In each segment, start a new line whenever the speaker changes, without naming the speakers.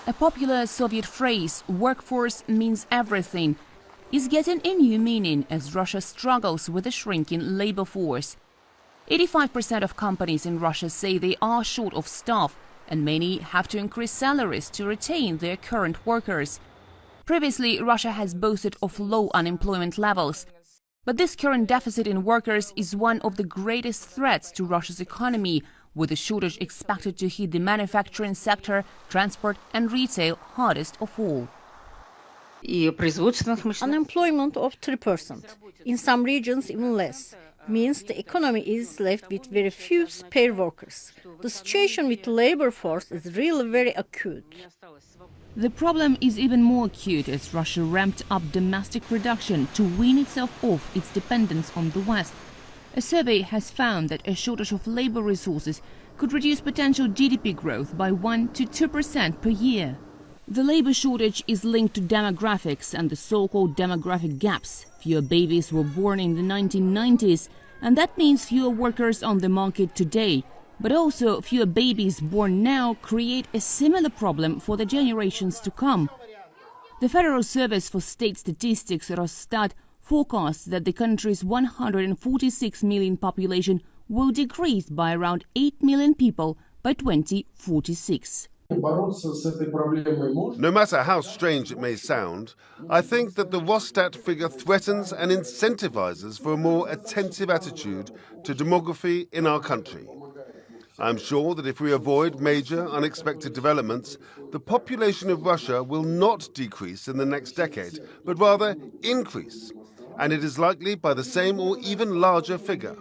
A popular Soviet phrase, workforce means everything, is getting a new meaning as Russia struggles with a shrinking labor force. 85% of companies in Russia say they are short of staff, and many have to increase salaries to retain their current workers. Previously, Russia has boasted of low unemployment levels, but this current deficit in workers is one of the greatest threats to Russia's economy, with the shortage expected to hit the manufacturing sector, transport and retail hardest of all.
Unemployment of 3%, in some regions even less, means the economy is left with very few spare workers. The situation with the labor force is really very acute.
The problem is even more acute as Russia ramped up domestic production to wean itself off its dependence on the West. A survey has found that a shortage of labor resources could reduce potential GDP growth by 1 to 2% per year. The labor shortage is linked to demographics and the so-called demographic gaps. Fewer babies were born in the 1990s, and that means fewer workers on the market today. But also, fewer babies born now create a similar problem for the generations to come. The Federal Service for State Statistics, Rosstat, forecasts that the country's 146 million population will decrease by around 8 million people by 2046.
No matter how strange it may sound, I think that the Rosstat figure threatens and incentivizes for a more attentive attitude to demography in our country. I'm sure that if we avoid major unexpected developments, the population of Russia will not decrease in the next decade, but rather increase. And it is likely by the same or even larger figure.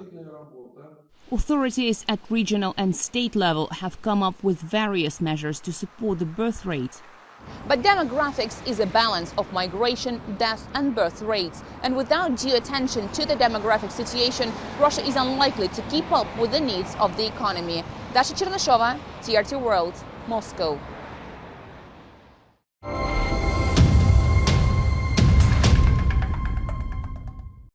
Authorities at regional and state level have come up with various measures to support the birth rate.
But demographics is a balance of migration, death and birth rates. And without due attention to the demographic situation, Russia is unlikely to keep up with the needs of the economy. Dasha Chernyshova, TRT World, Moscow.